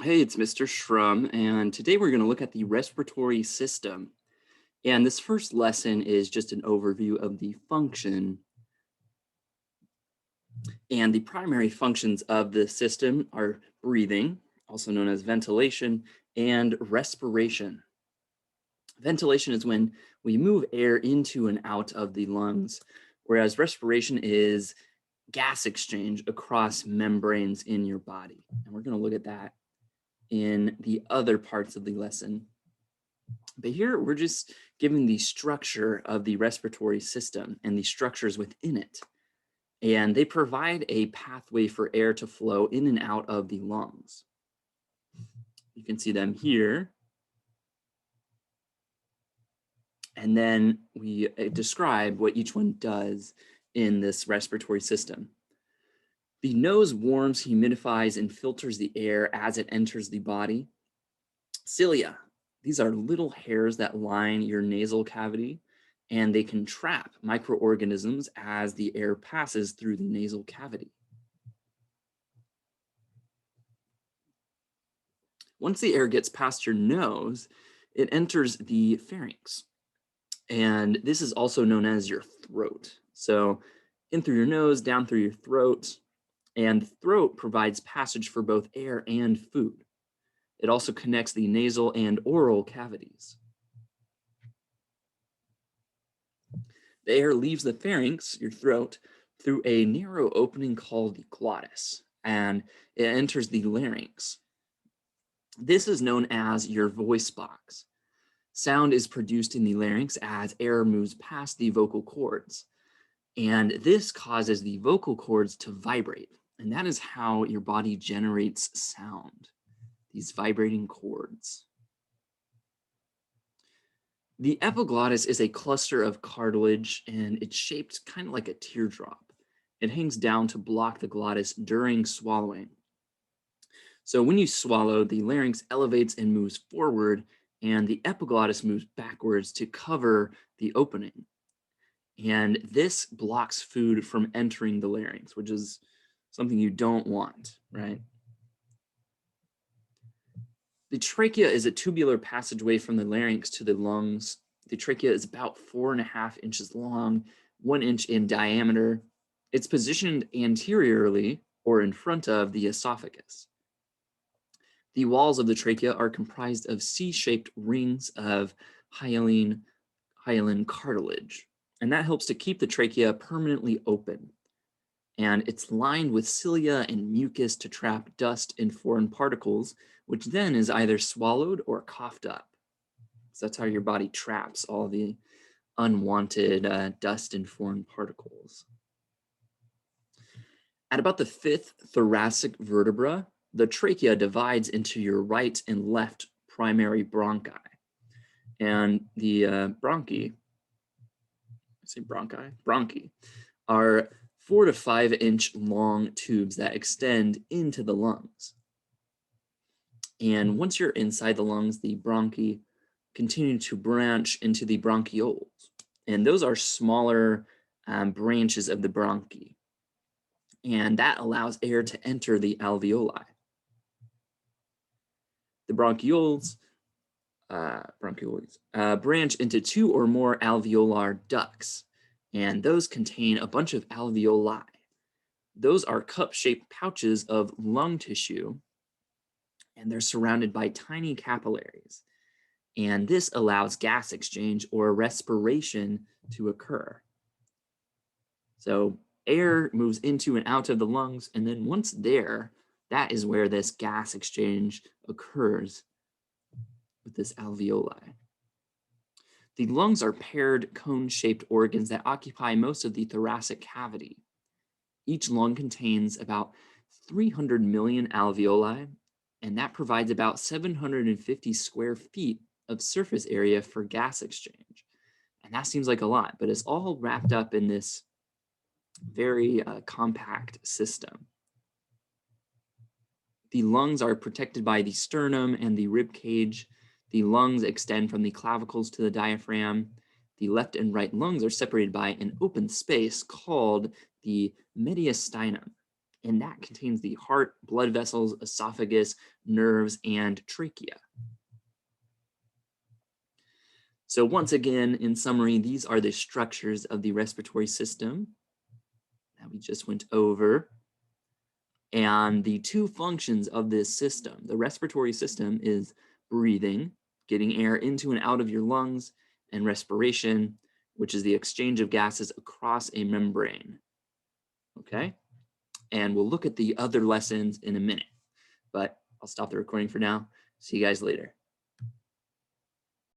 Hey, it's Mr. Shrum, and today we're going to look at the respiratory system. And this first lesson is just an overview of the function. And the primary functions of the system are breathing, also known as ventilation, and respiration. Ventilation is when we move air into and out of the lungs, whereas respiration is gas exchange across membranes in your body. And we're going to look at that in the other parts of the lesson. But here we're just giving the structure of the respiratory system and the structures within it. And they provide a pathway for air to flow in and out of the lungs. You can see them here. And then we describe what each one does in this respiratory system. The nose warms, humidifies, and filters the air as it enters the body. Cilia. These are little hairs that line your nasal cavity, and they can trap microorganisms as the air passes through the nasal cavity. Once the air gets past your nose, it enters the pharynx, and this is also known as your throat. So in through your nose, down through your throat, and the throat provides passage for both air and food. It also connects the nasal and oral cavities. The air leaves the pharynx, your throat, through a narrow opening called the glottis, and it enters the larynx. This is known as your voice box. Sound is produced in the larynx as air moves past the vocal cords, and this causes the vocal cords to vibrate, and that is how your body generates sound, these vibrating cords. The epiglottis is a cluster of cartilage, and it's shaped kind of like a teardrop. It hangs down to block the glottis during swallowing. So when you swallow, the larynx elevates and moves forward, and the epiglottis moves backwards to cover the opening. And this blocks food from entering the larynx, which is something you don't want, right? The trachea is a tubular passageway from the larynx to the lungs. The trachea is about 4.5 inches long, 1 inch in diameter. It's positioned anteriorly or in front of the esophagus. The walls of the trachea are comprised of C-shaped rings of hyaline cartilage, and that helps to keep the trachea permanently open. And it's lined with cilia and mucus to trap dust and foreign particles, which then is either swallowed or coughed up. So that's how your body traps all the unwanted dust and foreign particles. At about the 5th thoracic vertebra, the trachea divides into your right and left primary bronchi. And the bronchi are 4 to 5 inch long tubes that extend into the lungs. And once you're inside the lungs, the bronchi continue to branch into the bronchioles. And those are smaller branches of the bronchi. And that allows air to enter the alveoli. The bronchioles branch into 2 or more alveolar ducts, and those contain a bunch of alveoli. Those are cup-shaped pouches of lung tissue, and they're surrounded by tiny capillaries. And this allows gas exchange or respiration to occur. So air moves into and out of the lungs, and then once there, that is where this gas exchange occurs with this alveoli. The lungs are paired cone-shaped organs that occupy most of the thoracic cavity. Each lung contains about 300 million alveoli, and that provides about 750 square feet of surface area for gas exchange. And that seems like a lot, but it's all wrapped up in this very compact system. The lungs are protected by the sternum and the rib cage. The lungs extend from the clavicles to the diaphragm. The left and right lungs are separated by an open space called the mediastinum. and that contains the heart, blood vessels, esophagus, nerves, and trachea. So once again, in summary, these are the structures of the respiratory system that we just went over. And the two functions of this system, the respiratory system is breathing, getting air into and out of your lungs, and respiration, which is the exchange of gases across a membrane. Okay? And we'll look at the other lessons in a minute, but I'll stop the recording for now. See you guys later.